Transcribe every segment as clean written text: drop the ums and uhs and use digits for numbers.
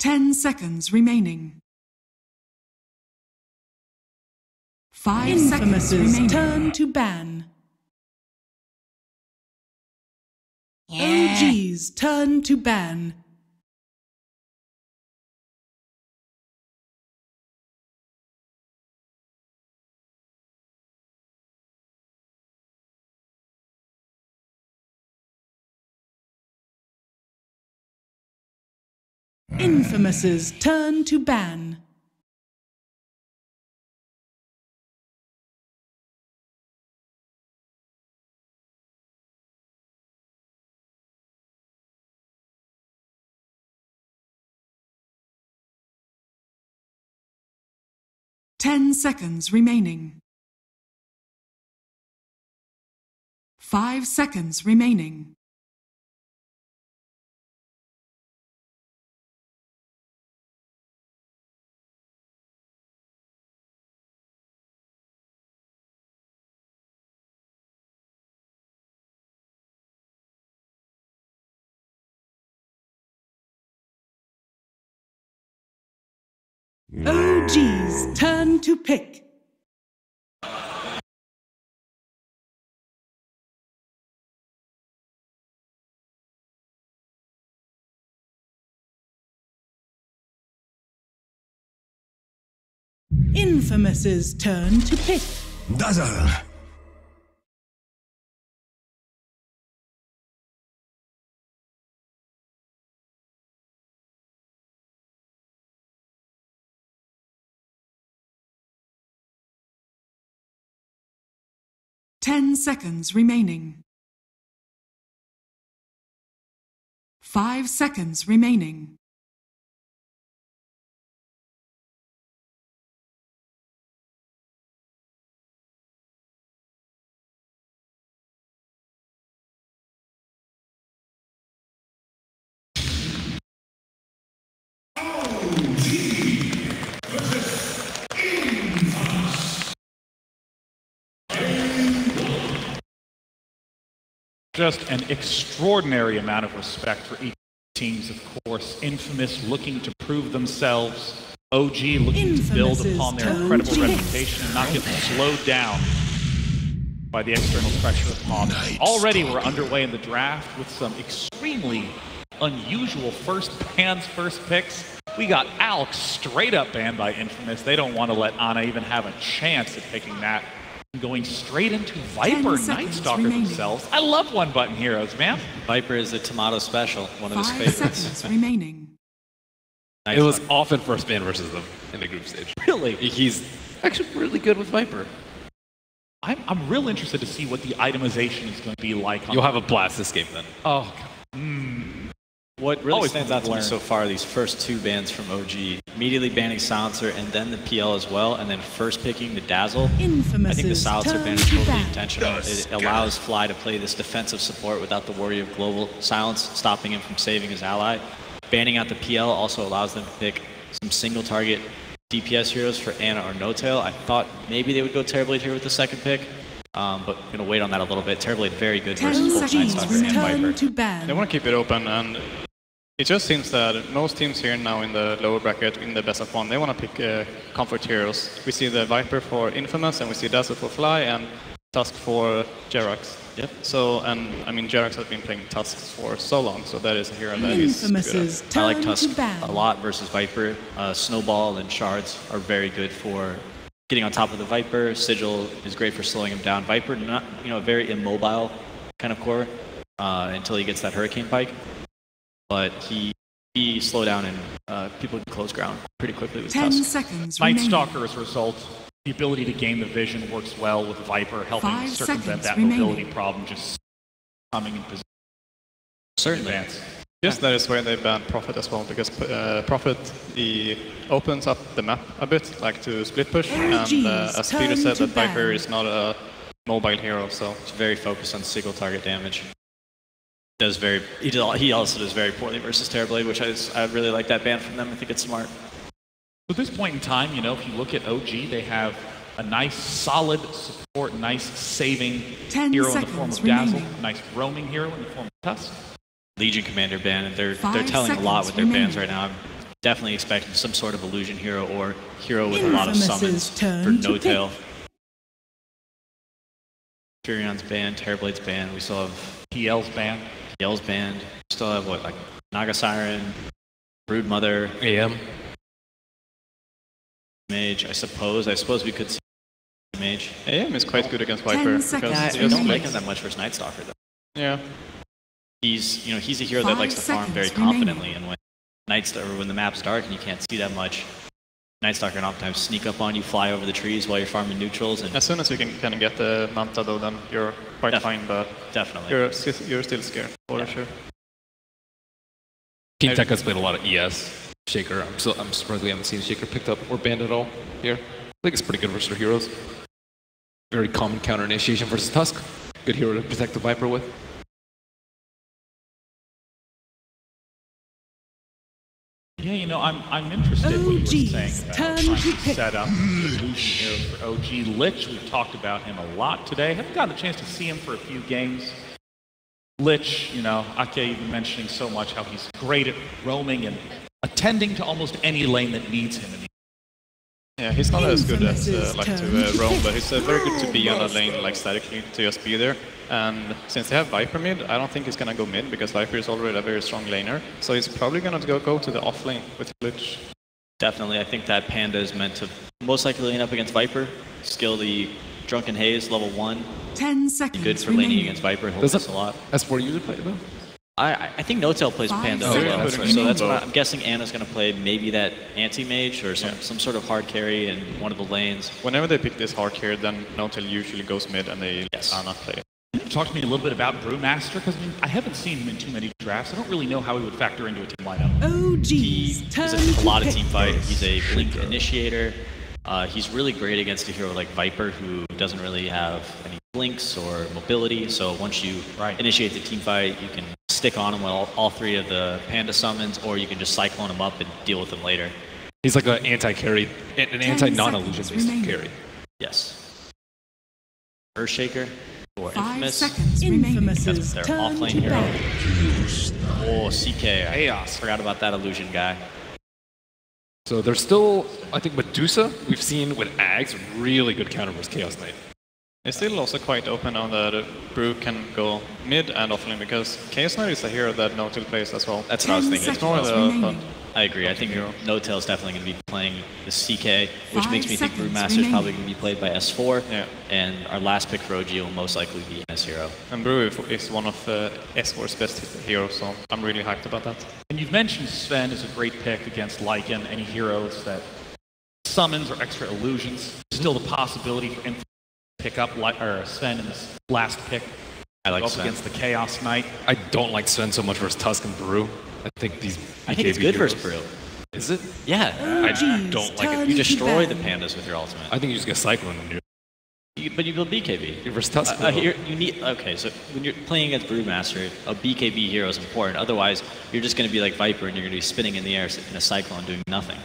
10 seconds remaining. 5 seconds remaining. Turn to ban. OG's turn to ban. Infamous's turn to ban. Ten seconds remaining. 5 seconds remaining. OG's turn to pick. Infamous's turn to pick. Dazzle. Ten seconds remaining. 5 seconds remaining. Just an extraordinary amount of respect for each teams, of course. Infamous looking to prove themselves. OG looking to build upon their incredible reputation and not get slowed down by the external pressure of Pop. Already we're underway in the draft with some extremely unusual first bans, first picks. We got Alex straight up banned by Infamous. They don't want to let Ana even have a chance at picking that. Going straight into Viper, Night Stalker themselves. I love one-button heroes, man. Viper is a tomato special, one of his 5 favorites. seconds remaining. It was often first ban versus them in the group stage. Really? He's actually really good with Viper. I'm real interested to see what the itemization is going to be like. You'll have a blast this game then. Oh, What really Always stands fun out to to me learn. so far are these first two bans from OG. Immediately banning Silencer and then the PL as well, and then first picking the Dazzle. I think the Infamous's Silencer turn ban is to totally ban. intentional. It allows Fly to play this defensive support without the worry of global silence, stopping him from saving his ally. Banning out the PL also allows them to pick some single target DPS heroes for Ana or No-Tail. I thought maybe they would go Terrorblade here with the second pick, but I'm going to wait on that a little bit. Terrorblade very good 10 versus both Night seconds Stalker and turn Viper. to ban. They want to keep it open, and it just seems that most teams here now in the lower bracket, in the best of one, they want to pick comfort heroes. We see the Viper for Infamous, and we see Dazzle for Fly, and Tusk for Jerax. Yep. So, and I mean, Jerax has been playing Tusks for so long, so that is a hero that he's good at. Infamous's I turn like to Tusk ban. a lot versus Viper. Snowball and Shards are very good for getting on top of the Viper. Sigil is great for slowing him down. Viper, not a very immobile kind of core until he gets that Hurricane Pike. But he slow down and people can close ground pretty quickly with 10 Tusk. seconds Night remaining. Stalker as a result. The ability to gain the vision works well with Viper, helping 5 circumvent seconds that remaining. mobility problem, just coming in position. Certainly. Advance. Yes, that is why they banned Prophet as well, because Prophet, he opens up the map a bit, like to split push, and as Peter turn said, to that Viper ban. is not a mobile hero, so He's very focused on single target damage. He also does very poorly versus Terrorblade, which I really like that ban from them. I think it's smart. At this point in time, if you look at OG, they have a nice, solid support, nice saving 10 hero in the form of seconds Dazzle, remaining. nice roaming hero in the form of Tusk. Legion Commander ban, and they're 5 telling a lot seconds with their bans remaining. right now. I'm definitely expecting some sort of illusion hero or hero with a lot of summons for no tail. Furion's banned, Terrorblade's banned. We still have PL's banned. PL's banned. We still have what, like Naga Siren, Brood Mother, AM. Mage. I suppose we could see Mage. AM is quite good against Viper. Yeah, I don't like him that much versus Night Stalker though. Yeah. He's a hero that likes to farm very confidently, and when when the map's dark and you can't see that much, Night Stalker can oftentimes sneak up on you, fly over the trees while you're farming neutrals. And as soon as you can kind of get the Manta though, then you're quite fine, but you're still scared, for sure. Team Tech has played a lot of ES. Shaker, I'm surprised we haven't seen Shaker picked up or banned at all here. I think it's pretty good versus their heroes. Very common counter initiation versus Tusk. Good hero to protect the Viper with. Yeah, you know, I'm interested in what you were saying about trying to set up the illusion hero for OG. Lich, we've talked about him a lot today. Haven't gotten a chance to see him for a few games. Lich, you know, Ake even mentioning so much how he's great at roaming and attending to almost any lane that needs him. Yeah, he's not as good as to roam, but he's very good to be on a lane like statically, to just be there. And since they have Viper mid, I don't think he's gonna go mid because Viper is already a very strong laner. So he's probably gonna go to the off lane with Lich. Definitely, I think that Panda is meant to most likely lane up against Viper, skill the Drunken Haze level 1. 10 seconds. Good for laning against Viper. Helps us a lot. S4 user play though? I think No-Tail plays Panda as well. So that's what I'm guessing Anna's going to play maybe that anti-mage or some sort of hard carry in one of the lanes. Whenever they pick this hard carry, then No-Tail usually goes mid and they Anna play. Talk to me a little bit about Brewmaster, because I haven't seen him in too many drafts. I don't really know how he would factor into a team lineup. He's a lot of team fight. He's a blink initiator. He's really great against a hero like Viper, who doesn't really have any blinks or mobility. So once you initiate the team fight, you can stick on him with all three of the Panda summons, or you can just cyclone him up and deal with him later. He's like an anti-carry, an anti-non-illusion based carry. Yes. Earthshaker or 5 Infamous. seconds remaining. That's their off-lane hero. Oh, CK. Chaos. Forgot about that illusion guy. So there's still, I think, Medusa, we've seen with Ags, really good counter versus Chaos Knight. It's still also quite open on that Brew can go mid and offlane, because Chaos Knight is a hero that No-Tail plays as well. That's what I was thinking. It's more the I agree. I think No-Tail is definitely going to be playing the CK, which makes me think Brewmaster is probably going to be played by S4. Yeah. And our last pick for OG will most likely be S hero. And Brew is one of S4's best heroes, so I'm really hyped about that. And you've mentioned Sven is a great pick against Lycan, any heroes that summons or extra illusions. Still the possibility for him to pick up Sven in this last pick. I like Sven. Against the Chaos Knight. I don't like Sven so much versus Tusk and Brew. I think these I think it's good versus Brew. Is it? Yeah. I don't like it. You destroy the Pandas with your ultimate. I think you just get Cyclone. But you build BKB. You're versus Tusk. You need, okay, so when you're playing against Brewmaster, a BKB hero is important. Otherwise, you're just going to be like Viper and you're going to be spinning in the air in a Cyclone doing nothing.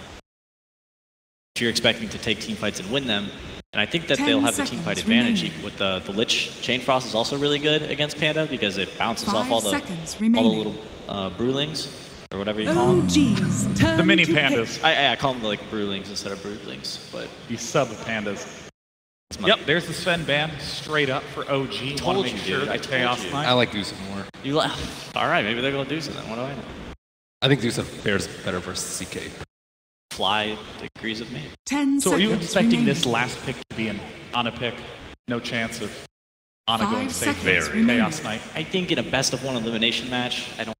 If you're expecting to take team fights and win them, and I think that they'll have the team fight advantage with the Lich. Chain Frost is also really good against Panda because it bounces off all the little brewlings, or whatever you call them. The mini pandas. I call them like brewlings instead of broodlings, but you sub pandas. Yep, there's the Sven ban straight up for OG. Told you, dude. I Chaos Knight. I like Dusa more. All right, maybe they're going to Dusa then. What do I know? I think Dusa fares better versus CK. Fly agrees with me. 10 so are you seconds expecting remaining. this last pick to be an Ana pick? No chance of Ana 5 going to say seconds very remaining. Chaos Knight? I think in a best of one elimination match, I don't.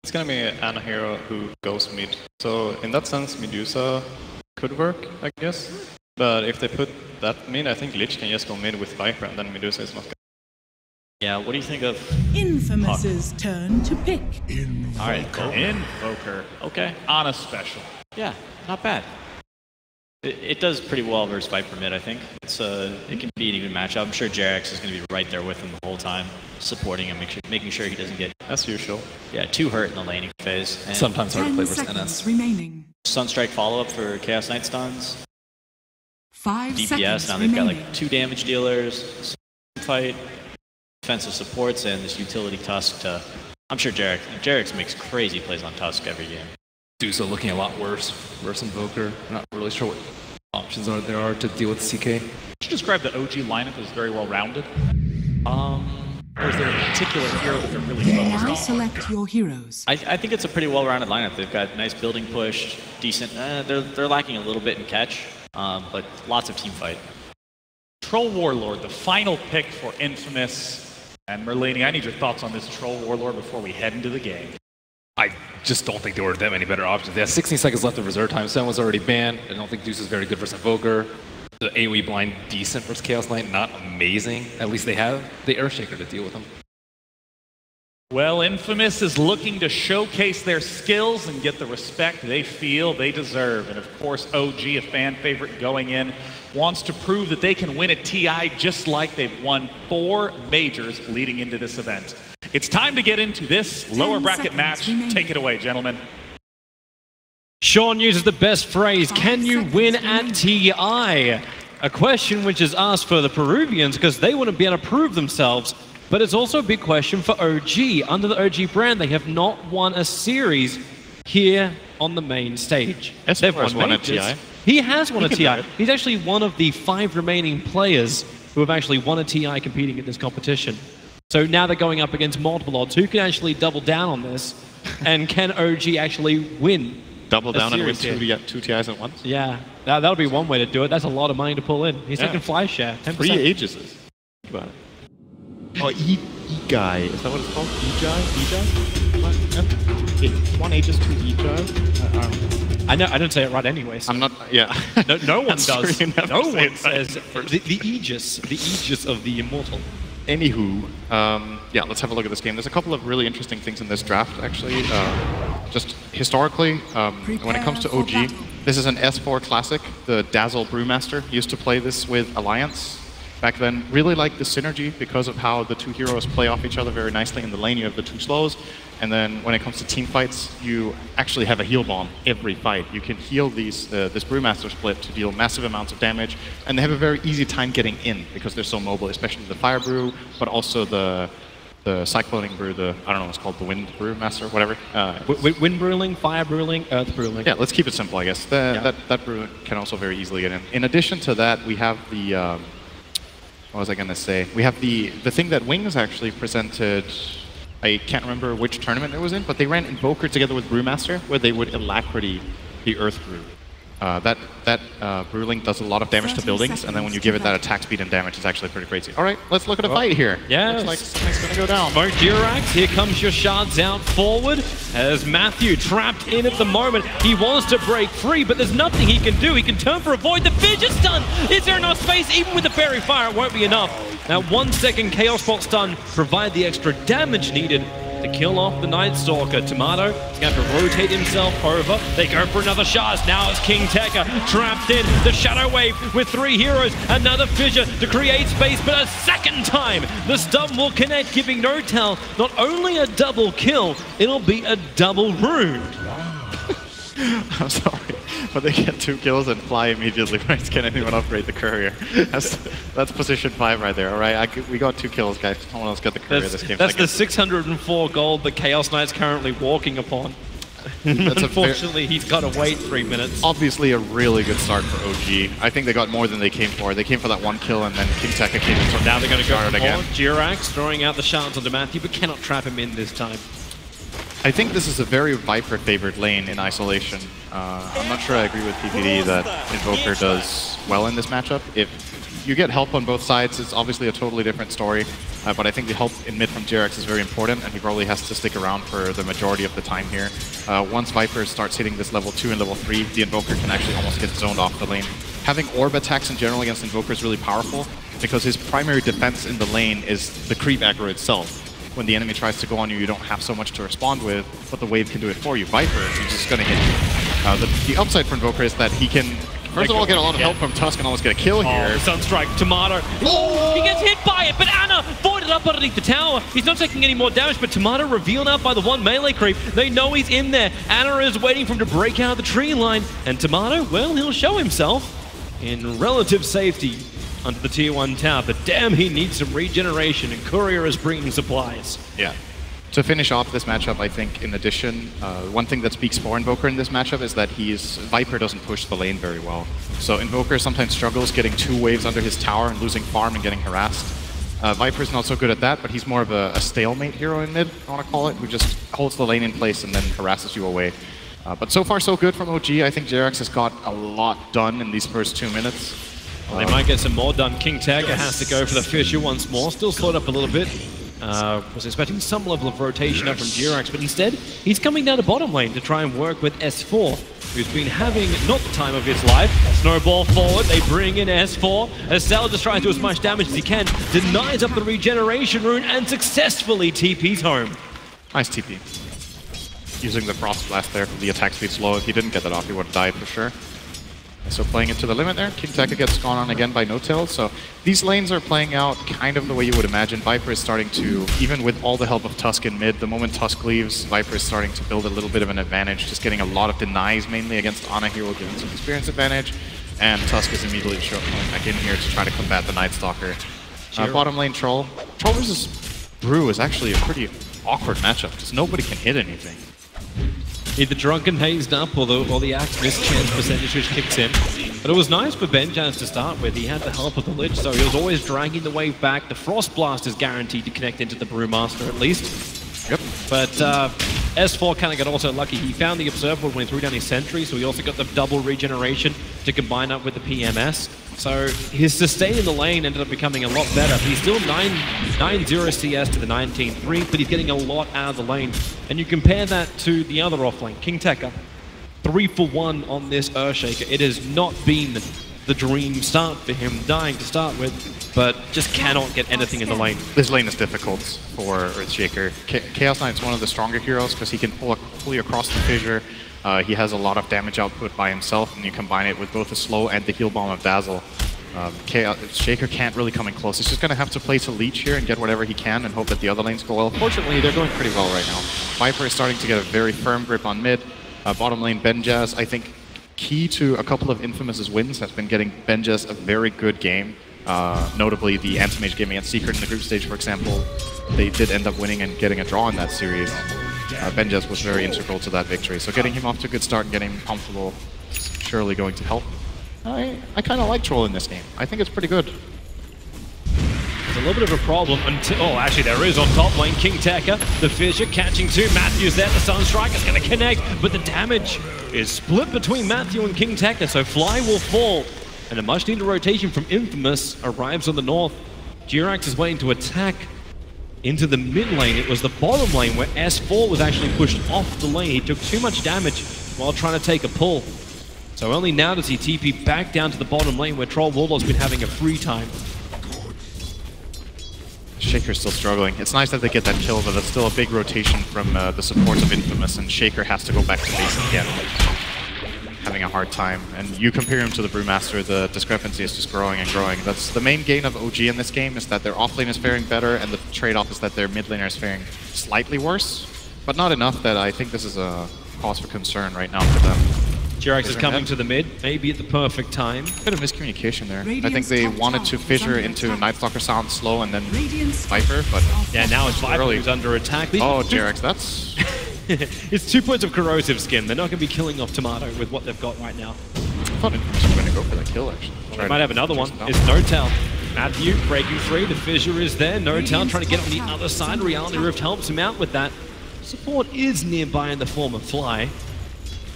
It's gonna be an Ana hero who goes mid. So in that sense, Medusa could work, I guess. But if they put that mid, I think Lich can just go mid with Viper, and then Medusa is not gonna. Yeah, what do you think of Infamous's turn to pick. All right, Invoker. Okay. Ana special. Yeah, not bad. It does pretty well versus Viper mid, I think. It can be an even matchup. I'm sure Jerax is going to be right there with him the whole time, supporting him, making sure he doesn't get, as usual, too hurt in the laning phase. And sometimes hard to play 10 versus seconds NS. remaining. Sunstrike follow-up for Chaos Knight stuns. 5 DPS, seconds now they've got remaining. like 2 damage dealers, fight, defensive supports, and this utility Tusk to I'm sure Jarex makes crazy plays on Tusk every game. Deuce looking a lot worse versus Invoker. Not really sure what options there are to deal with CK. Would you describe the OG lineup as very well rounded? Or is there a particular hero that they're really focused Now on? select your heroes. I think it's a pretty well-rounded lineup. They've got nice building push, decent. They're lacking a little bit in catch, but lots of team fight. Troll Warlord, the final pick for Infamous. And Merlini, I need your thoughts on this Troll Warlord before we head into the game. I just don't think there were that many better options. They have 16 seconds left of reserve time. Sen was already banned. I don't think Deuce is very good versus Invoker. The AoE blind decent versus Chaos Knight, not amazing. At least they have the Airshaker to deal with them. Well, Infamous is looking to showcase their skills and get the respect they feel they deserve. And of course, OG, a fan favorite going in, wants to prove that they can win a TI just like they've won 4 majors leading into this event. It's time to get into this lower bracket match. Take it away, gentlemen. Sean uses the best phrase, can you win at TI? A question which is asked for the Peruvians because they want to be able to prove themselves. But it's also a big question for OG. Under the OG brand, they have not won a series here on the main stage. They've won a TI. He has won a TI. He's actually one of the 5 remaining players who have actually won a TI competing in this competition. So now they're going up against multiple odds. Who can actually double down on this? And can OG actually win? Double down and win two TIs at once? Yeah, that'll be one way to do it. That's a lot of money to pull in. He's taking fly share, 10%. 3 Aegises. Think about it. Oh, E-Guy. Is that what it's called? E-Guy? It's 1 Aegis, 2 E-Guy. I know. I don't say it right anyways. I'm not. Yeah. No one does. No one says the Aegis of the immortal. Anywho, yeah, let's have a look at this game. There's a couple of really interesting things in this draft, actually. Just historically, when it comes to OG, this is an S4 classic. The Dazzle Brewmaster used to play this with Alliance back then. Really like the synergy because of how the 2 heroes play off each other very nicely. In the lane, you have the 2 slows. And then when it comes to team fights, you actually have a heal bomb every fight. You can heal this Brewmaster split to deal massive amounts of damage, and they have a very easy time getting in because they're so mobile, especially the Fire Brew, but also the Cycloning Brew, I don't know what it's called, the Wind Brewmaster, whatever. Wind Brewing, Fire Brewing, Earth Brewing. Yeah, let's keep it simple, I guess. That brew can also very easily get in. In addition to that, we have the, what was I going to say? We have the thing that Wings actually presented. I can't remember which tournament it was in, but they ran Invoker together with Brewmaster, where they would Alacrity the Earth Brew. That Brewling does a lot of damage to buildings, and then when you give it that attack speed and damage, it's actually pretty crazy. All right, let's look at a fight here. Yes. Looks like something's going to go down. Smoke Durax, here comes your shards out forward, as Matthew trapped in at the moment. He wants to break free, but there's nothing he can do. He can turn for a void. The fidget stun! Is there enough space? Even with the fairy fire, it won't be enough. Now, 1 second Chaos Bolt stun provide the extra damage needed to kill off the Night Stalker. Tomato is going to have to rotate himself over. They go for another shard. Now it's King Tekka trapped in. The Shadow Wave with 3 heroes. Another fissure to create space, but a second time the stun will connect, giving Notel not only a double kill, it'll be a double rune. I'm sorry, but they get 2 kills and fly immediately. Right? Can anyone upgrade the courier? That's position 5 right there. All right, we got 2 kills, guys. Someone else got the courier this game. That's the 604 gold that Chaos Knight's currently walking upon. Unfortunately, he's got to wait 3 minutes. Obviously, a really good start for OG. I think they got more than they came for. They came for that 1 kill, and then King Tekka came in. So now they're going to go for again. Jirax throwing out the shards onto Matthew, but cannot trap him in this time. I think this is a very Viper-favored lane in isolation. I'm not sure I agree with PPD that Invoker does well in this matchup. If you get help on both sides, it's obviously a totally different story. But I think the help in mid from Jirax is very important, and he probably has to stick around for the majority of the time here. Once Viper starts hitting this level 2 and level 3, the Invoker can actually almost get zoned off the lane. Having orb attacks in general against Invoker is really powerful, because his primary defense in the lane is the creep aggro itself. When the enemy tries to go on you, you don't have so much to respond with, but the wave can do it for you. Viper is just going to hit you. The upside for Invoker is that he can, first of all, get a lot of help from Tusk and almost get a kill here. Sunstrike, Tomato. Oh! He gets hit by it, but Ana voided up underneath the tower. He's not taking any more damage, but Tomato revealed out by the 1 melee creep. They know he's in there. Ana is waiting for him to break out of the tree line, and Tomato, well, he'll show himself in relative safety under the tier 1 tower, but damn, he needs some regeneration, and Courier is bringing supplies. Yeah. To finish off this matchup, I think, in addition, one thing that speaks for Invoker in this matchup is that Viper doesn't push the lane very well. So Invoker sometimes struggles getting 2 waves under his tower and losing farm and getting harassed. Viper's not so good at that, but he's more of a stalemate hero in mid, I want to call it, who just holds the lane in place and then harasses you away. But so far so good from OG. I think JRX has got a lot done in these first 2 minutes. Well, they might get some more done. KeyArena has to go for the Fissure once more, still slowed up a little bit. Was expecting some level of rotation up from JRX, but instead, he's coming down to bottom lane to try and work with S4, who's been having not the time of his life. Snowball forward, they bring in S4. Estelle just tries to do as much damage as he can, denies up the regeneration rune, and successfully TP's home. Nice TP. Using the Frost Blast there for the attack speed slow. If he didn't get that off, he would have died for sure. So playing it to the limit there, KeyArena gets gone on again by No-Tail. So these lanes are playing out kind of the way you would imagine. Viper is starting to, even with all the help of Tusk in mid, the moment Tusk leaves, Viper is starting to build a little bit of an advantage, just getting a lot of denies mainly against Ana here, giving some experience advantage. And Tusk is immediately showing back in here to try to combat the Night Stalker. Bottom lane Troll. Troll versus Brew is actually a pretty awkward matchup because nobody can hit anything. Either drunken hazed up or the axe miss chance percentage which kicks in. But it was nice for Benjaz to start with. He had the help of the Lich, so he was always dragging the wave back. The Frost Blast is guaranteed to connect into the Brewmaster at least. Yep. But S4 kind of got also lucky. He found the Observable when he threw down his Sentry, so he also got the double regeneration to combine up with the PMS. So his sustain in the lane ended up becoming a lot better. He's still 9-0 CS to the 19-3, but he's getting a lot out of the lane. And you compare that to the other offlane, KeyArena, 3 for 1 on this Earthshaker. It has not been the dream start for him, dying to start with, but just cannot get anything in the lane. This lane is difficult for Earthshaker. Chaos Knight's one of the stronger heroes because he can pull fully across the fissure. He has a lot of damage output by himself, and you combine it with both the slow and the heal bomb of Dazzle. Shaker can't really come in close. He's just going to have to play to leech here and get whatever he can and hope that the other lanes go well. Fortunately, they're going pretty well right now. Viper is starting to get a very firm grip on mid. Bottom lane Benjaz, I think key to a couple of Infamous's wins has been getting Benjaz a very good game. Notably the Anti-Mage game against Secret in the group stage, for example. They did end up winning and getting a draw in that series. Benjaz was very integral to that victory. So getting him off to a good start and getting him comfortable is surely going to help. I kind of like Troll in this game. I think it's pretty good. It's a little bit of a problem until... Oh, actually there is on top lane. KeyArena, the Fissure catching 2. Matthew's there. The Sunstrike is going to connect, but the damage is split between Matthew and KeyArena, so Fly will fall. And a much-needed rotation from Infamous arrives on the north. Jirax is waiting to attack into the mid lane. It was the bottom lane where S4 was actually pushed off the lane. He took too much damage while trying to take a pull. So only now does he TP back down to the bottom lane where Troll Warlord's been having a free time. Shaker's still struggling. It's nice that they get that kill, but that's still a big rotation from the supports of Infamous, and Shaker has to go back to base again. Having a hard time. And you compare him to the Brewmaster, the discrepancy is just growing and growing. That's the main gain of OG in this game, is that their offlane is faring better, and the trade-off is that their mid laner is faring slightly worse, but not enough that I think this is a cause for concern right now for them. Jirax is coming to the mid, maybe at the perfect time. Bit of miscommunication there. I think they wanted to fissure into Night Stalker Sound slow and then Viper, but... Yeah, now it's Viper who's under attack. Oh, Jirax, that's... It's 2 points of corrosive skin. They're not going to be killing off Tomato with what they've got right now. I thought it was going to go for that kill, actually. They might have another one. It's No-Tail. Matthew breaking free. The Fissure is there. No-Tail trying to get on the other side. Reality Rift helps him out with that. Support is nearby in the form of Fly.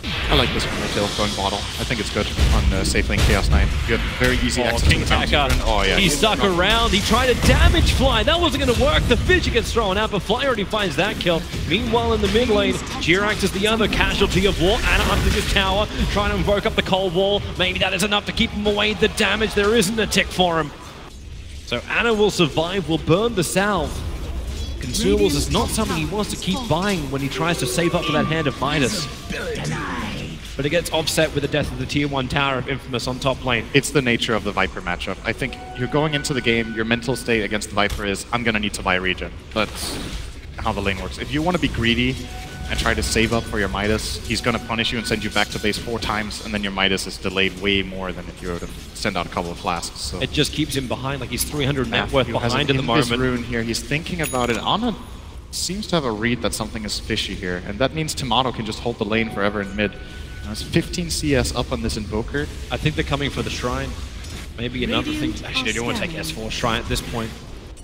I like this one, No-Tail going bottle. I think it's good on safe lane Chaos Knight. You have very easy access to the fountain. Oh, yeah. He stuck around. He tried to damage Fly. That wasn't going to work. The Fissure gets thrown out, but Fly already finds that kill. Meanwhile, in the mid lane, Jirax is the other casualty of war. Ana under his tower, trying to invoke up the cold wall. Maybe that is enough to keep him away. The damage, there isn't a tick for him. So Ana will survive, will burn the salve. Consumables is not something he wants to keep buying when he tries to save up for that hand of Midas. But it gets offset with the death of the tier 1 tower of Infamous on top lane. It's the nature of the Viper matchup. I think you're going into the game, your mental state against the Viper is, I'm going to need to buy regen. That's how the lane works. If you want to be greedy and try to save up for your Midas, he's going to punish you and send you back to base 4 times, and then your Midas is delayed way more than if you were to send out a couple of flasks. So. It just keeps him behind, like he's 300 net worth behind at the moment. This rune here, he's thinking about it. Ana seems to have a read that something is fishy here, and that means Tomato can just hold the lane forever in mid. It's 15 CS up on this Invoker. I think they're coming for the Shrine. Maybe another thing. Actually, they don't want to take S4 Shrine at this point,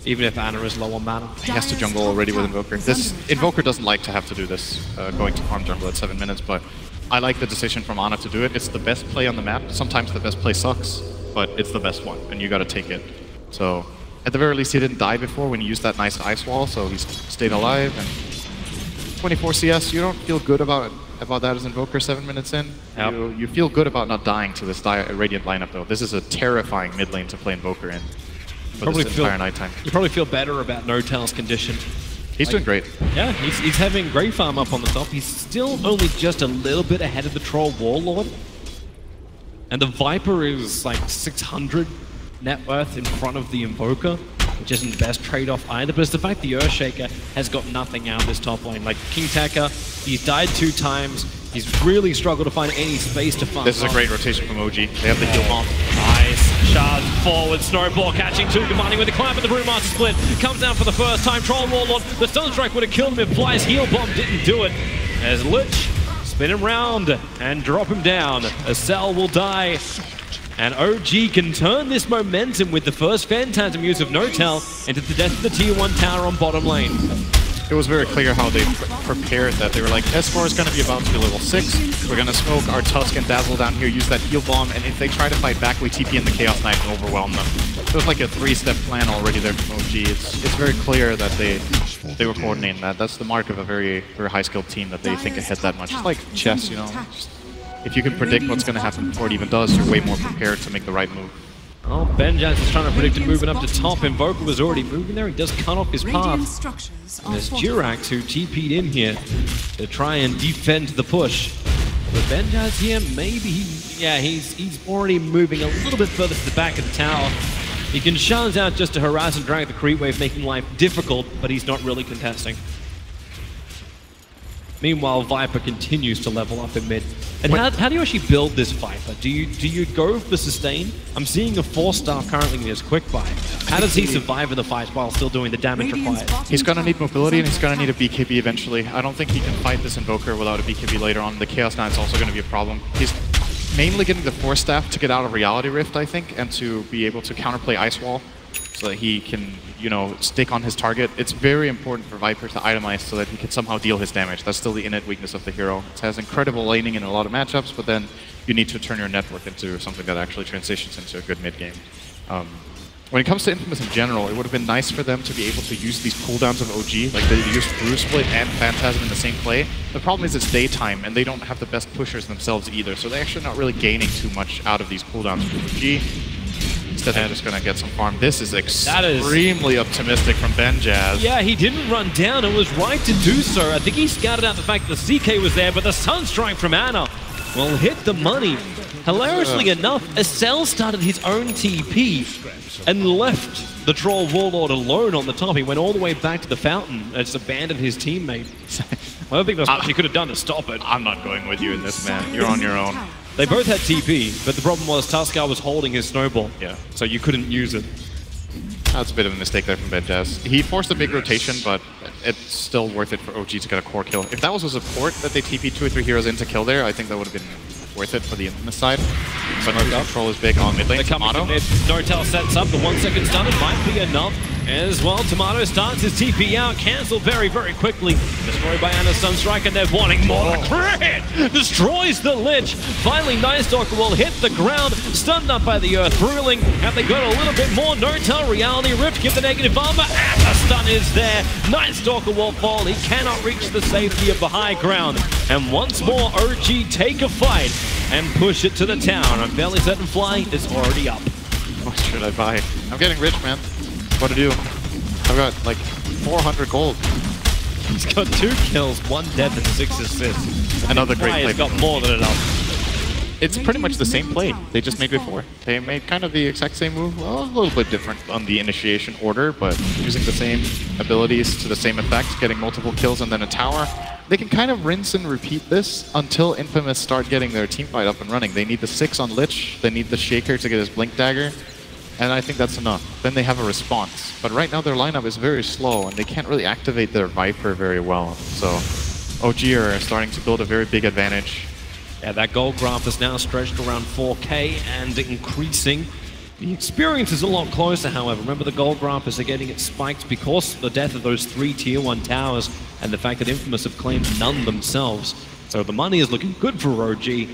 even if Ana is low on mana. He has to jungle already with Invoker. This Invoker doesn't like to have to do this, going to farm jungle at 7 minutes, but I like the decision from Ana to do it. It's the best play on the map. Sometimes the best play sucks, but it's the best one, and you gotta take it. So, at the very least, he didn't die before when he used that nice ice wall, so he's stayed alive. And 24 CS, you don't feel good about that as Invoker 7 minutes in. Yep. You feel good about not dying to this Radiant lineup, though. This is a terrifying mid lane to play Invoker in for this entire nighttime. You probably feel better about Notel's condition. He's doing great. Yeah, he's having great farm up on the top. He's still only just a little bit ahead of the Troll Warlord. And the Viper is like 600 net worth in front of the Invoker, which isn't the best trade-off either. But it's the fact the Earthshaker has got nothing out of this top lane. Like King Tekka, he's died 2 times. He's really struggled to find any space to farm. This is a great rotation from OG. They have the heal bomb. Nice. Shards forward. Snowball catching 2, commanding with the climb, but the Brewmaster split comes down for the first time. Troll Warlord, the Sunstrike would have killed him if Fly's heal bomb didn't do it. As Lich spin him round and drop him down. A Cell will die. And OG can turn this momentum with the first Phantasm use of Notel into the death of the Tier 1 tower on bottom lane. It was very clear how they prepared that. They were like, S4 is going to be about to be level 6. We're going to smoke our Tusk and Dazzle down here, use that heal bomb, and if they try to fight back, we TP in the Chaos Knight and overwhelm them. It was like a 3-step plan already there from OG. It's very clear that they were coordinating that. That's the mark of a very, very high-skilled team, that they think ahead that much. It's like chess, you know. If you can predict what's going to happen before it even does, you're way more prepared to make the right move. Oh, Benjaz is trying to predict it moving up to top. Invoker was already moving there. He does cut off his path. And there's Jirax who TP'd in here to try and defend the push. But Benjaz here, maybe he's already moving a little bit further to the back of the tower. He can shines out just to harass and drag the creep wave, making life difficult, but he's not really contesting. Meanwhile, Viper continues to level up in mid. And how do you actually build this Viper? Do you go for sustain? I'm seeing a 4-star currently in his quick buy. How does he survive in the fight while still doing the damage required? He's going to need mobility, and he's going to need a BKB eventually. I don't think he can fight this Invoker without a BKB later on. The Chaos Knight's also going to be a problem. He's mainly getting the Force Staff to get out of Reality Rift, I think, and to be able to counterplay Ice Wall, so that he can, you know, stick on his target. It's very important for Viper to itemize so that he can somehow deal his damage. That's still the innate weakness of the hero. It has incredible laning in a lot of matchups, but then you need to turn your network into something that actually transitions into a good mid-game. When it comes to Infamous in general, it would have been nice for them to be able to use these cooldowns of OG, like they use Brew Split and Phantasm in the same play. The problem is it's daytime, and they don't have the best pushers themselves either, so they're actually not really gaining too much out of these cooldowns with OG. Instead, they're just going to get some farm. This is extremely optimistic from Benjaz. Yeah, he didn't run down and was right to do so. I think he scouted out the fact that the CK was there, but the Sunstrike from Ana will hit the money. Hilariously enough, Acel started his own TP and left the Troll Warlord alone on the top. He went all the way back to the fountain and just abandoned his teammate. I don't think there's much he could have done to stop it. I'm not going with you in this, man. You're on your own. They both had TP, but the problem was Tuskar was holding his snowball. Yeah. So you couldn't use it. That's a bit of a mistake there from Benjaz. He forced a big rotation, but it's still worth it for OG to get a core kill. If that was a support that they TP 2 or 3 heroes in to kill there, I think that would have been worth it for the Infamous side. But control is big on mid lane. Tomato. Notel sets up the 1 second stun. It might be enough as well. Tomato starts his TP out. Cancelled very, very quickly. Destroyed by Ana's Sunstrike, and they're wanting more. Crit! Destroys the Lich. Finally, Nightstalker will hit the ground. Stunned up by the Earth. Brewling. Have they got a little bit more? Notel, Reality Rift, give the negative armor, and the stun is there. Nightstalker will fall. He cannot reach the safety of the high ground. And once more, OG take a fight and push it to the town. I'm fairly certain Fly is already up. What should I buy? I'm getting rich, man. What to do? I've got like 400 gold. He's got 2 kills, 1 death, and 6 assists. Another great play. He's got more than enough. It's pretty much the same play they just made before. They made kind of the exact same move. Well, a little bit different on the initiation order, but using the same abilities to the same effect, getting multiple kills and then a tower. They can kind of rinse and repeat this until Infamous start getting their teamfight up and running. They need the 6 on Lich, they need the Shaker to get his Blink Dagger, And I think that's enough. Then they have a response. But right now their lineup is very slow and they can't really activate their Viper very well. So OG are starting to build a very big advantage. Yeah, that gold graph is now stretched around 4K and increasing. The experience is a lot closer, however. Remember, the gold graph is getting it spiked because of the death of those 3 Tier 1 towers and the fact that Infamous have claimed none themselves. So the money is looking good for OG,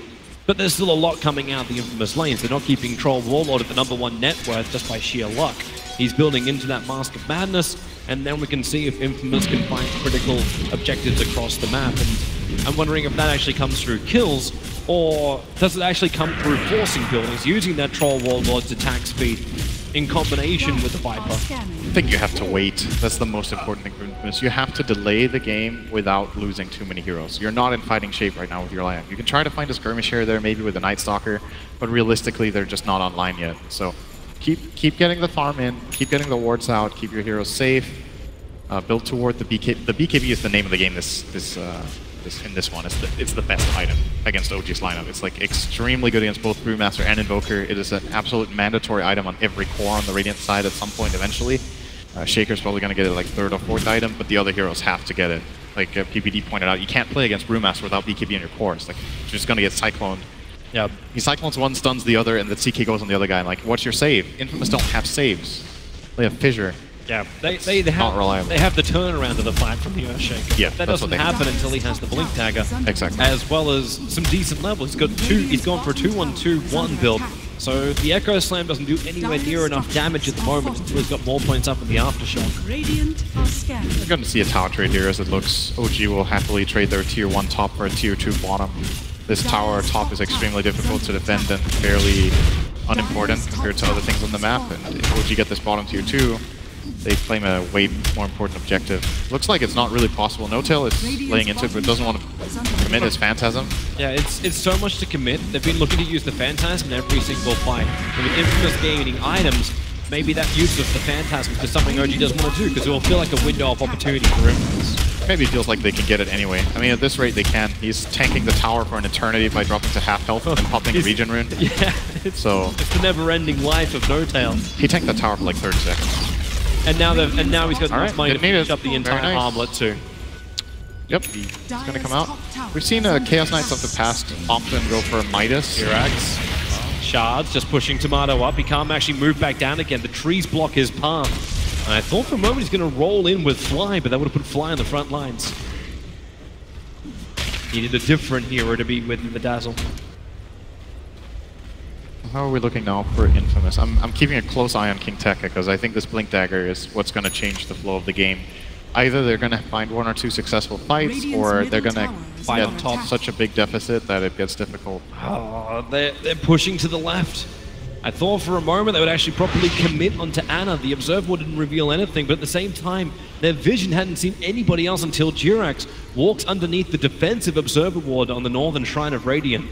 but there's still a lot coming out the Infamous lanes. They're not keeping Troll Warlord at the #1 net worth just by sheer luck. He's building into that Mask of Madness, and then we can see if Infamous can find critical objectives across the map. And I'm wondering if that actually comes through kills, or does it actually come through forcing buildings, using that Troll Warlord's attack speed in combination with the Viper? I think you have to wait. That's the most important thing for Infamous. You have to delay the game without losing too many heroes. You're not in fighting shape right now with your lineup. You can try to find a skirmish here there, maybe with a Night Stalker, but realistically they're just not online yet. So keep getting the farm in, keep getting the wards out, keep your heroes safe, build toward the BKB. The BKB is the name of the game in this one. It's the best item against OG's lineup. It's like extremely good against both Brewmaster and Invoker. It is an absolute mandatory item on every core on the Radiant side at some point eventually. Shaker's probably going to get it like 3rd or 4th item, but the other heroes have to get it. Like PPD pointed out, you can't play against Brewmaster without BKB in your core. It's like, you're just going to get cycloned. Yeah. He cyclones one, stuns the other, and the CK goes on the other guy. And like, what's your save? Infamous don't have saves. They have Fissure. Yeah, they have the turnaround of the fight from the Earthshaker. Yeah, that doesn't happen until he has the Blink Dagger. Exactly. As well as some decent levels. He's gone for a 2-1-2-1 build. So the Echo Slam doesn't do anywhere near enough damage at the moment until he's got more points up in the Aftershock. Radiant are scanning. We're going to see a tower trade here as it looks. OG will happily trade their Tier 1 top for a Tier 2 bottom. This tower top is extremely difficult to defend and fairly unimportant compared to other things on the map. And if OG get this bottom Tier 2, they claim a way more important objective. Looks like it's not really possible. No-Tail is laying into it, but doesn't want to commit his Phantasm. Yeah, it's so much to commit. They've been looking to use the Phantasm in every single fight. I mean, Infamous gaining items, maybe that use of the Phantasm is something OG doesn't want to do, because it will feel like a window of opportunity for Infamous. Maybe it feels like they can get it anyway. I mean, at this rate, they can. He's tanking the tower for an eternity by dropping to half health and popping a regen rune. Yeah, it's the never-ending life of No-Tail. He tanked the tower for like 30 seconds. And now he's got enough money to finish up the entire nice. armlet too. Yep, he's going to come out. We've seen Chaos Knights of the past often go for Midas. Kirax. Shards just pushing Tomato up. He can't actually move back down again. The trees block his path. And I thought for a moment he's going to roll in with Fly, but that would have put Fly on the front lines. He needed a different hero to be with the Dazzle. How are we looking now for Infamous? I'm keeping a close eye on King Tekka because I think this Blink Dagger is what's going to change the flow of the game. Either they're going to find 1 or 2 successful fights, or they're going to get such a big deficit that it gets difficult. Oh, they're pushing to the left. I thought for a moment they would actually properly commit onto Ana. The Observer didn't reveal anything, but at the same time, their vision hadn't seen anybody else until Jirax walks underneath the defensive Observer ward on the northern Shrine of Radiant.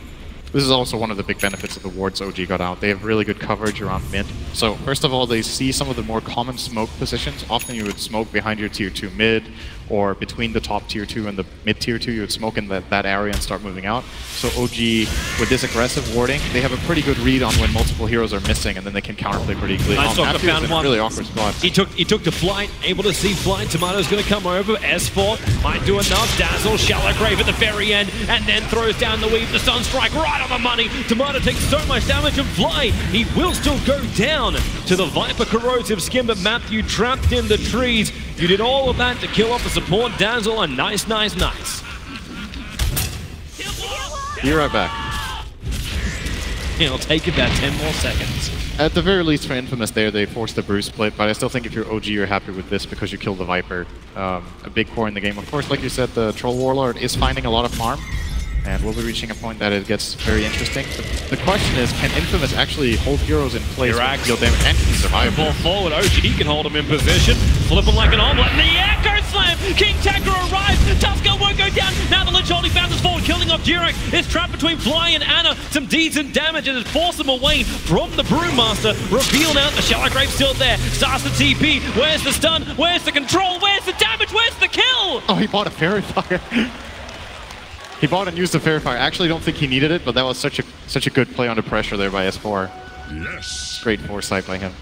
This is also one of the big benefits of the wards OG got out. They have really good coverage around mid. So first of all, they see some of the more common smoke positions. Often you would smoke behind your Tier 2 mid, or between the top Tier 2 and the mid Tier 2, you would smoke in that area and start moving out. So OG, with this aggressive warding, they have a pretty good read on when multiple heroes are missing, and then they can counterplay pretty clearly. Nice found one. Really awkward spot. He took to Flight, able to see Flight. Tomato's going to come over. S4 might do enough. Dazzle, Shallow Grave at the very end, and then throws down the weave. The Sunstrike right on the money. Tomato takes so much damage and Fly. He will still go down to the Viper Corrosive Skin, but Matthew trapped in the trees. You did all of that to kill off the support Dazzle, and nice. Be right back. It'll take about 10 more seconds. At the very least for Infamous there, they forced the Brew split, but I still think if you're OG, you're happy with this because you killed the Viper. A big core in the game. Of course, like you said, the Troll Warlord is finding a lot of farm, and we'll be reaching a point that it gets very interesting. The question is, can Infamous actually hold heroes in place with deal damage and survive? Ball forward, OG can hold him in position, flip him like an omelet, and the Echo Slam! King Tekka arrives, Tusker won't go down, now the Lich holding bounces forward, killing off Jirax. It's trapped between Fly and Ana, some decent damage, and it's forced him away from the Brewmaster. Reveal now, the Shallow Grave still there, starts the TP, where's the stun, where's the control, where's the damage, where's the kill? Oh, he bought a Fairy Fire. He bought and used the Fairy Fire. I actually don't think he needed it, but that was such a good play under pressure there by S4. Great foresight by him.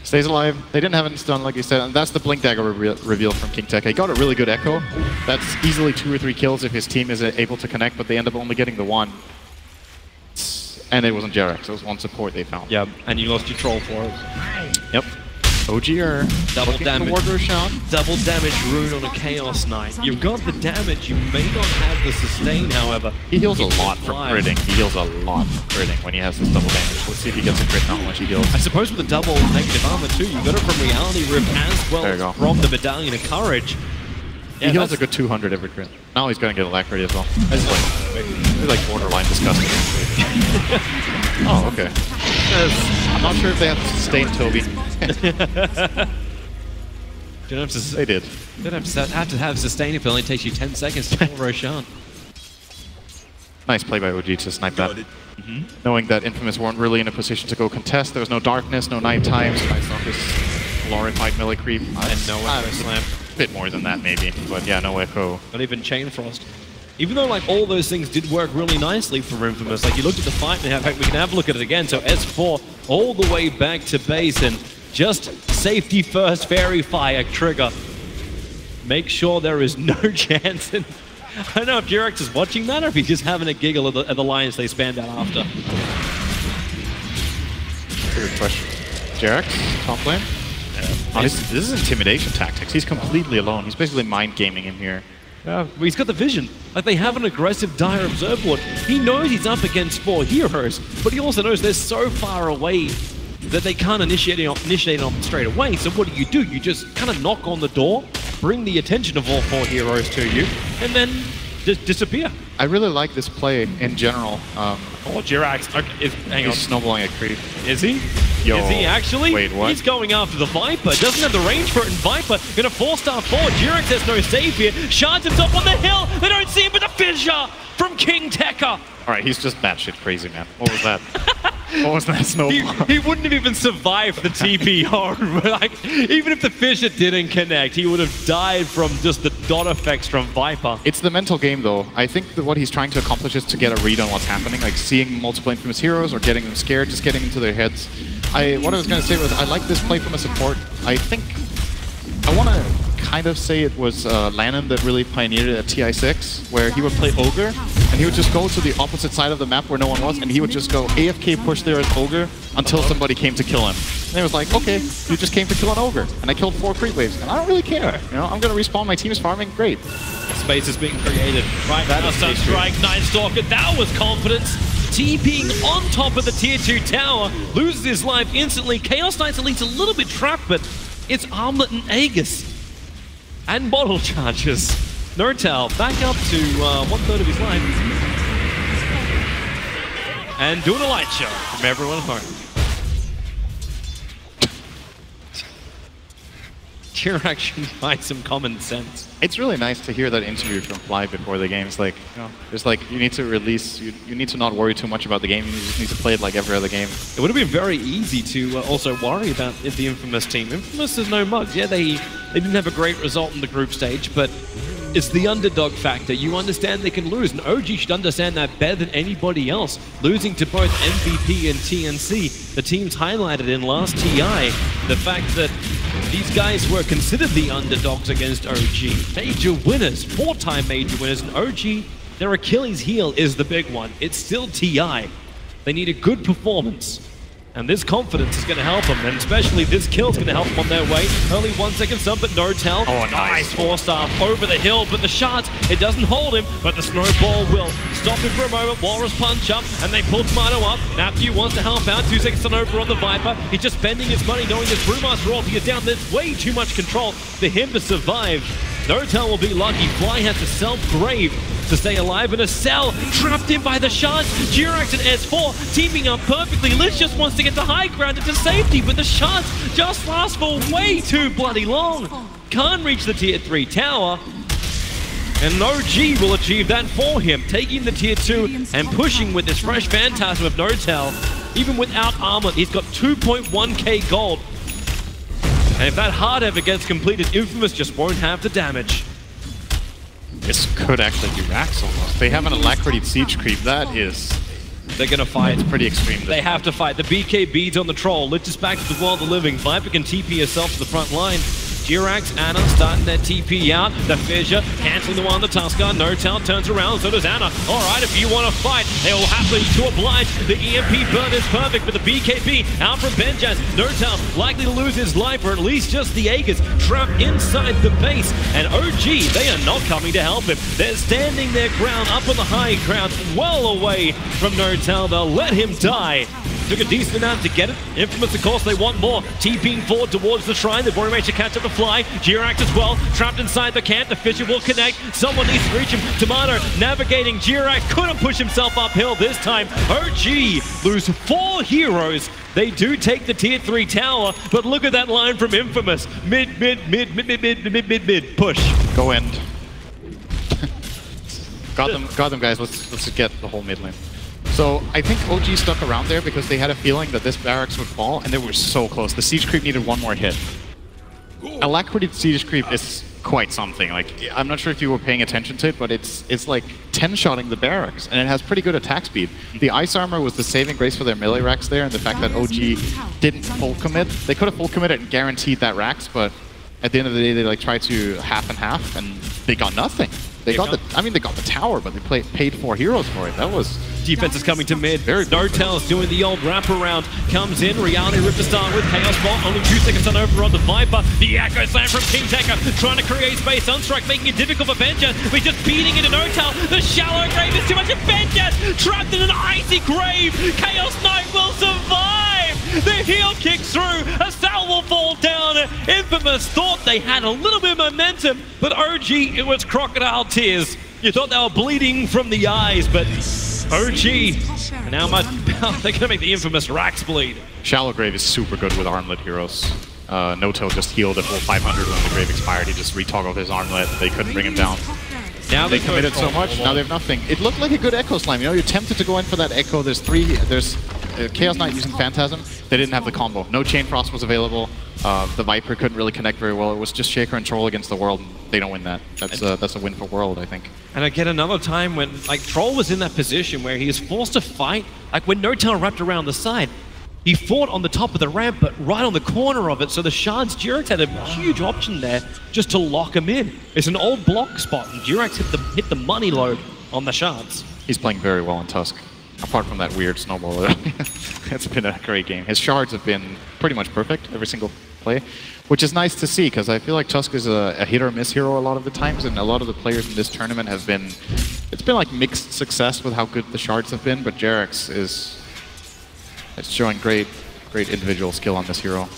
Stays alive. They didn't have any stun, like you said, and that's the Blink Dagger reveal from King Tekka. He got a really good echo. That's easily 2 or 3 kills if his team is able to connect, but they end up only getting the 1. And it wasn't Jarex, it was 1 support they found. Yeah, and you lost your troll for it. Yep. OG are double damage. Double damage rune on a Chaos Knight. You've got the damage, you may not have the sustain, however. He heals a lot from critting. He heals a lot from critting when he has this double damage. Let's see if he gets a crit and how much he heals. I suppose with the double negative armor too, you got it from Reality Rip as well as from the Medallion of Courage. Yeah, he heals a good 200 every crit. Now he's going to get Alacrity as well. He's like borderline disgusting. Oh, okay. I'm not sure if they have to sustain Toby. They did. You don't have to have sustain if it only takes you 10 seconds to kill Roshan. Nice play by OG to snipe that. Knowing that Infamous weren't really in a position to go contest. There was no darkness, no night times. I saw this glorified melee creep. And no echo slam. A bit more than that maybe, but yeah, no echo. Not even Chain Frost. Even though like all those things did work really nicely for Infamous, like you looked at the fight and in fact we can have a look at it again. So S4 all the way back to base and just safety first fairy fire trigger. Make sure there is no chance. And I don't know if Jarex is watching that or if he's just having a giggle at the lines they spanned out after. Good question. Jarex, top lane? Oh, this is intimidation tactics. He's completely alone. He's basically mind gaming him here. Yeah, he's got the vision. Like they have an aggressive dire observe board. He knows he's up against 4 heroes, but he also knows they're so far away that they can't initiate on them straight away. So what do? You just kind of knock on the door, bring the attention of all 4 heroes to you, and then just disappear. I really like this play in general. Jarex, hang on. He's snowballing a creep. Is he? Yo, is he actually? Wait, what? He's going after the Viper. Doesn't have the range for it, and Viper gonna 4-star forward. Jarex has no save here. Shards himself on the hill. They don't see him, but the fissure from King Tekka. All right, he's just batshit crazy, man. What was that? What was that snowball? He wouldn't have even survived the TP home. Like, even if the fissure didn't connect, he would have died from just the dot effects from Viper. It's the mental game, though. I think that what he's trying to accomplish is to get a read on what's happening, like seeing multiple Infamous heroes or getting them scared, just getting into their heads. What I was going to say was I like this play from a support. I think I want to kind of say it was Lannon that really pioneered it at TI6, where he would play Ogre, and he would just go to the opposite side of the map where no one was, and he would just go AFK push there as Ogre until somebody came to kill him. And it was like, okay, you just came to kill an Ogre, and I killed 4 creep waves, and I don't really care. You know, I'm going to respawn, my team is farming, great. Space is being created. Right now, Sunstrike, Nightstalker, that was confidence. TPing on top of the tier 2 tower, loses his life instantly. Chaos Knight's at least a little bit trapped, but it's Armlet and Aegis. And bottle charges. Nortel back up to 1/3 of his life. And doing a light show from everyone at home. Jarex should find some common sense. It's really nice to hear that interview from Fly before the game. It's like, you know, it's like you need to release, you need to not worry too much about the game. You just need to play it like every other game. It would have been very easy to also worry about the Infamous team. Infamous is no mugs. Yeah, they didn't have a great result in the group stage, but it's the underdog factor. You understand they can lose, and OG should understand that better than anybody else. Losing to both MVP and TNC, the teams highlighted in last TI, the fact that these guys were considered the underdogs against OG. Major winners, 4-time major winners, and OG, their Achilles heel is the big one. It's still TI. They need a good performance. And this confidence is going to help them, and especially this kill is going to help them on their way. Only 1 second stun, but Nortel. Oh, nice 4-star over the hill, but the shards, it doesn't hold him, but the snowball will stop him for a moment. Walrus punch up, and they pull Tomato up. Matthew wants to help out. 2 seconds stun over on the Viper. He's just spending his money, knowing this Brewmaster royalty is down. There's way too much control for him to survive. Nortel will be lucky. Fly has to self-grave to stay alive in a cell, trapped in by the shards. Jarex and S4 teaming up perfectly. Liz just wants to get the high ground into safety, but the shards just last for way too bloody long. Can't reach the tier 3 tower, and OG will achieve that for him, taking the tier 2 and pushing with this fresh Phantasm of Nortel. Even without armor, he's got 2.1k gold. And if that hard ever gets completed, Infamous just won't have the damage. This could actually be Rax almost. They have an Alacrity Siege creep. That is They're gonna fight. It's pretty extreme. They have to fight. The BKB's on the Troll. Lich is back to the world of the living. Viper can TP herself to the front line. Jirax, Anna starting their TP out. The Fissure canceling the one on the Tusker. No-Tail turns around, so does Anna. Alright, if you want to fight, they will happily to oblige. The EMP burn is perfect, but the BKB out from Benjaz. No-Tail likely to lose his life, or at least just the Aegis trapped inside the base. And OG, they are not coming to help him. They're standing their ground up on the high ground, well away from No-Tail. They'll let him die. Took a decent amount to get it. Infamous, of course, they want more. TPing forward towards the shrine. They've already managed to catch up to Fly. Jirax as well, trapped inside the camp. The Fissure will connect. Someone needs to reach him. Tomato navigating. Jirax couldn't push himself uphill this time. OG lose 4 heroes. They do take the tier 3 tower, but look at that line from Infamous. Mid, push. Go end. Got them, guys. Let's just get the whole mid lane. So I think OG stuck around there because they had a feeling that this barracks would fall, and they were so close. The siege creep needed one more hit. Alacrity siege creep is quite something. Like, I'm not sure if you were paying attention to it, but it's like 10-shotting the barracks, and it has pretty good attack speed. The ice armor was the saving grace for their melee racks there, and the fact that OG didn't full commit. They could have full committed and guaranteed that racks, but at the end of the day, they like tried to half and half, and they got nothing. They got the tower, but they paid 4 heroes for it. That was... Defense is coming to mid. No-Tail's doing the old wraparound. Comes in. Reality ripped to start with. Chaos Bolt. Only 2 seconds on over on the Viper. The Echo Slam from KingTaker. Trying to create space. Sunstrike making it difficult for Benjaz. We're just beating into No-Tail. The shallow grave is too much of Benjaz. Trapped in an icy grave. Chaos Knight will survive. The heel kicks through. A Sal will fall down. Infamous thought they had a little bit of momentum, but OG, it was crocodile tears. You thought they were bleeding from the eyes, but OG, and now they're gonna make the Infamous Rax bleed. Shallow Grave is super good with armlet heroes. No-Tail just healed at full 500 when the Grave expired. He just retoggled his armlet. They couldn't bring him down. Now they committed so much, now they have nothing. It looked like a good Echo Slime. You know, you're tempted to go in for that Echo. There's Chaos Knight using Phantasm. They didn't have the combo. No Chain Frost was available. The Viper couldn't really connect very well. It was just Shaker and Troll against the World. They don't win that. That's a win for World, I think. And again, another time when like Troll was in that position where he is forced to fight, like when No-Tail wrapped around the side, he fought on the top of the ramp, but right on the corner of it. So the Shards, Jirax had a huge option there just to lock him in. It's an old block spot, and Jirax hit the money load on the Shards. He's playing very well in Tusk. Apart from that weird snowball, it's been a great game. His shards have been pretty much perfect every single play, which is nice to see because I feel like Tusk is a hit or miss hero a lot of the times, and a lot of the players in this tournament have been, it's been like mixed success with how good the shards have been, but Jirax is showing great individual skill on this hero.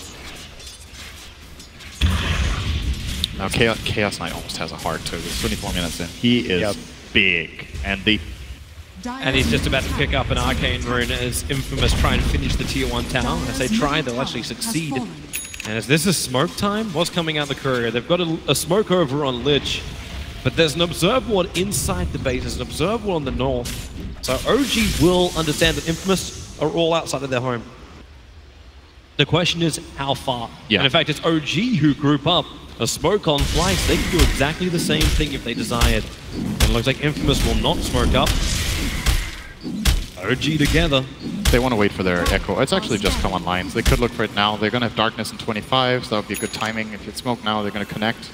Now Chaos Knight almost has a heart too. There's 24 minutes in. He is big, and he's just about to pick up an Arcane Rune as Infamous try and finish the tier 1 tower. As they try, they'll actually succeed. And as this is smoke time, what's coming out the courier? They've got a smoke over on Lich, but there's an Observe Ward inside the base. There's an Observe Ward on the north. So OG will understand that Infamous are all outside of their home. The question is, how far? Yeah. And in fact, it's OG who group up a smoke on Flice. They can do exactly the same thing if they desired. And it looks like Infamous will not smoke up. OG together. They want to wait for their Echo. It's actually just come online, so they could look for it now. They're going to have Darkness in 25, so that would be a good timing. If it's smoke now, they're going to connect.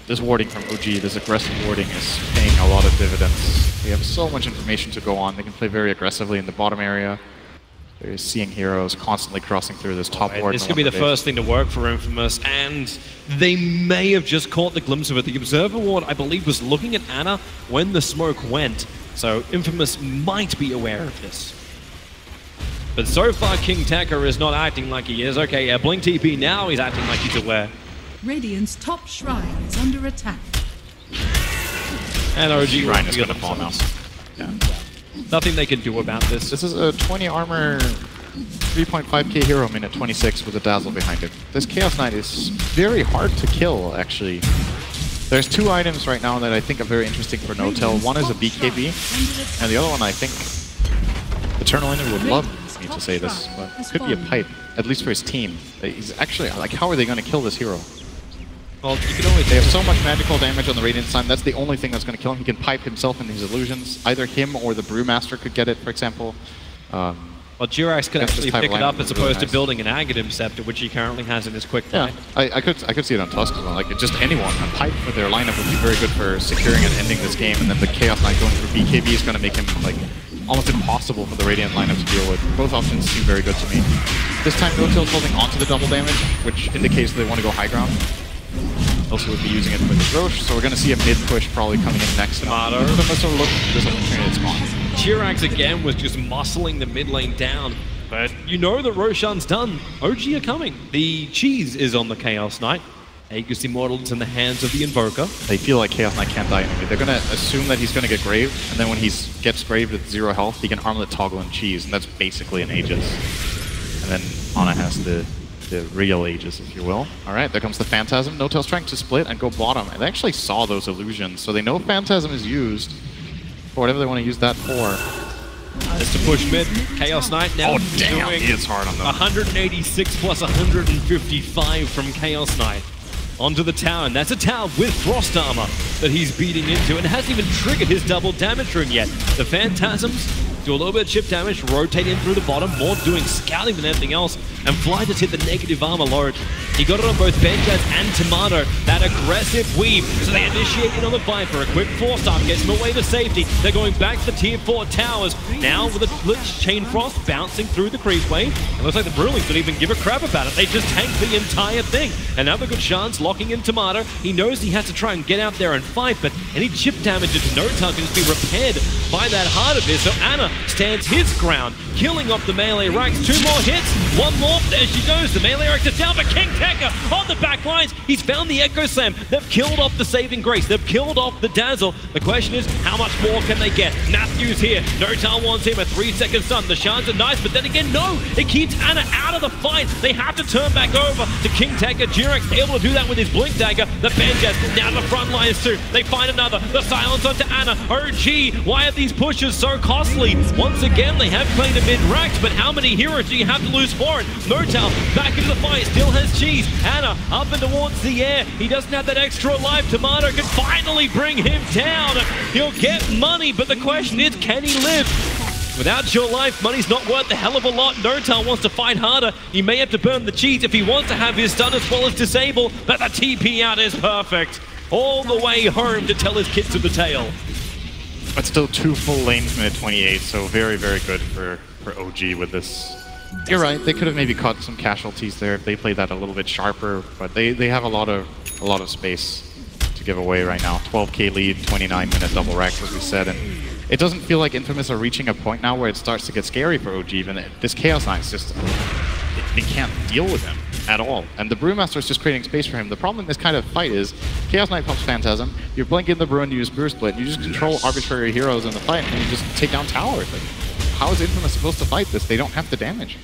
This warding from OG, this aggressive warding is paying a lot of dividends. They have so much information to go on. They can play very aggressively in the bottom area. They're seeing heroes constantly crossing through this top ward. This could be the first thing to work for Infamous, and they may have just caught the glimpse of it. The Observer Ward, I believe, was looking at Anna when the smoke went, so Infamous might be aware of this. But so far, KingTaker is not acting like he is. Okay, yeah, Blink TP now, he's acting like he's aware. Radiant's top shrine is under attack. And OG Shrine is going to fall now. Yeah. Nothing they can do about this. This is a 20 armor, 3.5k hero minute 26 with a Dazzle behind it. This Chaos Knight is very hard to kill, actually. There's 2 items right now that I think are very interesting for No-Tail. One is a BKB, and the other one I think Eternal Enemy would love me to say this, but it could be a pipe, at least for his team. He's actually, like, how are they going to kill this hero? Well, you can always... They have so much magical damage on the Radiant side, that's the only thing that's going to kill him. He can pipe himself in these illusions. Either him or the Brewmaster could get it, for example. Well, Jirax could actually pick it up as opposed really to nice. building an Aghanim Scepter, which he currently has in his quick play. Yeah, I could see it on Tusk as well. Like, just anyone, a pipe for their lineup would be very good for securing and ending this game, and then the Chaos Knight going through BKB is going to make him, like, almost impossible for the Radiant lineup to deal with. Both options seem very good to me. This time, No-Tail's holding onto the double damage, which indicates they want to go high ground. Also would be using it for the Roche, so we're going to see a mid-push probably coming in next. Tomato. So look for this opportunity, it's gone. Jirax again was just muscling the mid lane down, but you know that Roshan's done. OG are coming. The cheese is on the Chaos Knight. Aegis Immortal is in the hands of the Invoker. They feel like Chaos Knight can't die anyway. They're going to assume that he's going to get graved, and then when he gets graved at 0 health, he can armlet toggle and cheese, and that's basically an Aegis. And then Ana has the real Aegis, if you will. Alright, there comes the Phantasm. No-Tail's trying to split and go bottom. And they actually saw those illusions, so they know Phantasm is used for whatever they want to use that for. Just to push mid. Chaos Knight now doing he is hard on them. 186 plus 155 from Chaos Knight. Onto the tower, and that's a tower with Frost Armor that he's beating into, and hasn't even triggered his double damage rune yet. The Phantasms do a little bit of chip damage, rotate in through the bottom, more doing scouting than anything else, and Fly just hit the negative armor load. He got it on both Benjaz and Tomato, that aggressive weave, so they initiate in on the Viper. A quick force arm gets him away to safety. They're going back to the tier 4 towers, now with a Lich Chain Frost bouncing through the creep wave. It looks like the Brewlings don't even give a crap about it. They just tank the entire thing. Another good chance locking in Tomato. He knows he has to try and get out there and fight, but any chip damage into No-Tail can just be repaired by that heart of his. So Ana stands his ground, killing off the melee ranks. 2 more hits, 1 more, there she goes. The melee ranks are down, but King Tekka on the back lines. He's found the Echo Slam. They've killed off the Saving Grace. They've killed off the Dazzle. The question is, how much more can they get? Matthew's here. No-Tail wants him, a 3-second stun. The shards are nice, but then again, no. It keeps Ana out of the fight. They have to turn back over to King Tekka. Jirax able to do that with his Blink Dagger. The Benjaz down the front lines too. They find another. The silence onto Ana. OG, why are these pushes so costly? Once again, they have played a mid-racked, but how many heroes do you have to lose for it? No-Tail back into the fight, still has cheese. Ana up and towards the air. He doesn't have that extra life. Tomato can finally bring him down. He'll get money, but the question is, can he live? Without your life, money's not worth a hell of a lot. No-Tail wants to fight harder. He may have to burn the cheese if he wants to have his stun as well as disable, but the TP out is perfect. All the way home to tell his kids to the tail. But still 2 full lanes minute 28, so very, very good for OG with this. You're right, they could have maybe caught some casualties there if they played that a little bit sharper, but they have a lot of space to give away right now. 12k lead, 29-minute double racks, as we said, and it doesn't feel like Infamous are reaching a point now where it starts to get scary for OG. Even this Chaos Knight's just, they can't deal with him at all. And the Brewmaster is just creating space for him. The problem in this kind of fight is Chaos Knight pops Phantasm, you're blinking the Brew and you use Brew Split, you just control arbitrary heroes in the fight and you just take down towers. Like, how is Infamous supposed to fight this? They don't have the damage.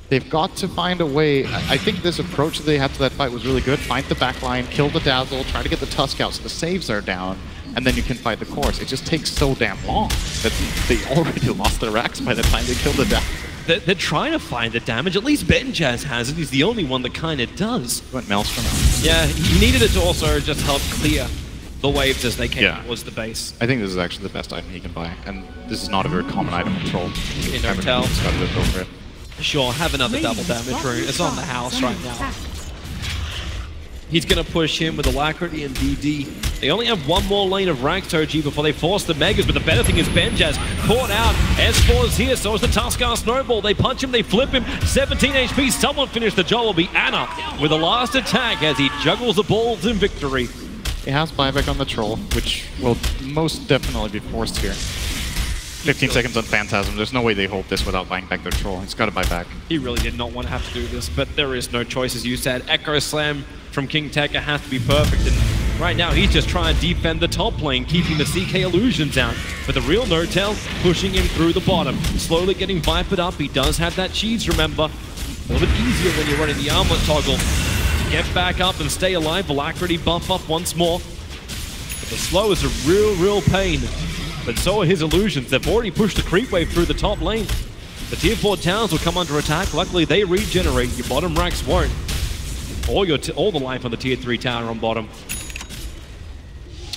They've got to find a way. I think this approach that they had to that fight was really good. Find the backline, kill the Dazzle, try to get the Tusk out so the saves are down, and then you can fight the course. It just takes so damn long that they already lost their racks by the time they killed the Dazzle. They're trying to find the damage. At least Benjaz has it. He's the only one that kind of does. Went Maelstrom. Yeah, he needed it to also just help clear the waves as they came towards the base. I think this is actually the best item he can buy, and this is not a very common item to control. In No-Tail. Go for it. Sure, have another double damage rune. It's on the house right now. He's going to push him with Alacrity and DD. They only have 1 more lane of ranks, OG, before they force the Megas, but the better thing is Benjaz caught out. S4's here, so is the Tuskar Snowball. They punch him, they flip him. 17 HP, someone finish the job. Will be Ana with the last attack as he juggles the balls in victory. He has buyback on the Troll, which will most definitely be forced here. 15 seconds on Phantasm. There's no way they hold this without buying back their Troll. He's got to buy back. He really did not want to have to do this, but there is no choice, as you said. Echo Slam from King Tekka has to be perfect, and right now he's just trying to defend the top lane, keeping the CK illusions out. But the real No-Tail pushing him through the bottom, slowly getting Vipered up. He does have that cheese, remember. A little bit easier when you're running the armlet toggle. Get back up and stay alive. Alacrity buff up once more. But the slow is a real pain. But so are his illusions. They've already pushed the creep wave through the top lane. The tier 4 towers will come under attack. Luckily, they regenerate. Your bottom racks won't. all the life on the tier 3 tower on bottom.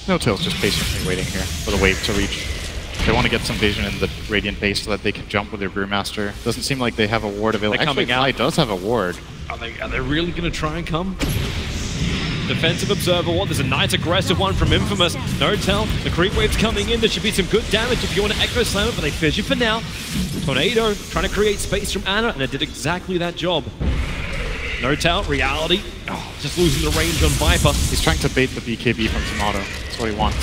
No Tail's just patiently waiting here for the wave to reach. They want to get some vision in the Radiant base so that they can jump with their Brewmaster. Doesn't seem like they have a ward available. Actually, Fly does have a ward. Are they really going to try and come? Defensive Observer one. There's a nice aggressive one from Infamous. No tell. The creep wave's coming in. There should be some good damage if you want to Echo Slam it, but they fizz you for now. Tornado trying to create space from Ana, and it did exactly that job. No tell. Reality. Oh, just losing the range on Viper. He's trying to bait the BKB from Tomato. That's what he wants.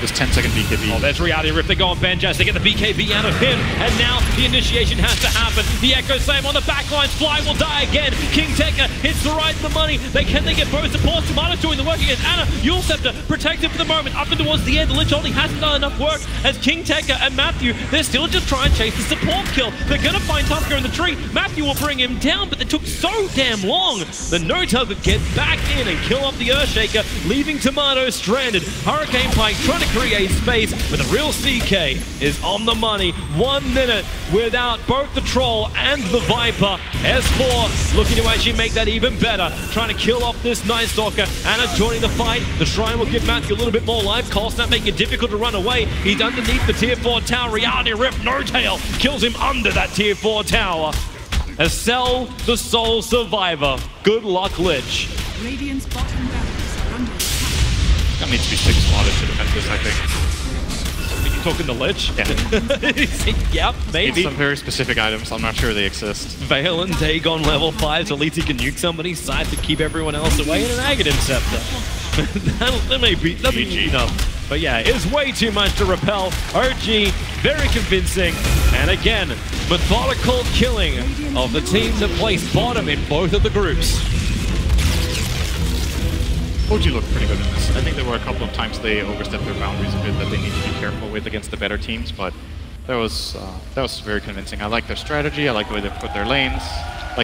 This 10-second BKB. Oh, there's Reality Rift. They go on Banjaz. They get the BKB out of him. And now the initiation has to happen. The Echo Slam on the backlines. Fly will die again. King Tekka hits the right for the money. Can they get both support? Tomato's doing the work against Ana. Yule Scepter protected for the moment. Up and towards the end. The Lich only hasn't done enough work as King Tekka and Matthew, they're still just trying to chase the support kill. They're going to find Tusker in the tree. Matthew will bring him down, but it took so damn long. The No-Tail could get back in and kill off the Earthshaker, leaving Tomato stranded. Hurricane Pike trying to create space, but the real CK is on the money. 1 minute without both the Troll and the Viper. S4 looking to actually make that even better, trying to kill off this Night Stalker. Ana joining the fight. The Shrine will give Matthew a little bit more life. Colsnap making it difficult to run away. He's underneath the tier 4 tower. Reality Rift, No-Tail kills him under that tier 4 tower. As Cell, the sole survivor. Good luck, Lich. Radiant's bottom barracks are under attack. That needs to be 6 slotted to defend this, I think. Are you talking to Lich? Yeah. Yep, maybe. Needs some very specific items. I'm not sure they exist. Veil and Dagon level 5, so at least he can nuke somebody's side to keep everyone else away, and an Aghanim Scepter. that may be enough. But yeah, it's way too much to repel. OG, very convincing. And again, methodical killing of the team that placed bottom in both of the groups. OG looked pretty good in this. I think there were a couple of times they overstepped their boundaries a bit that they need to be careful with against the better teams, but that was very convincing. I like their strategy. I like the way they put their lanes.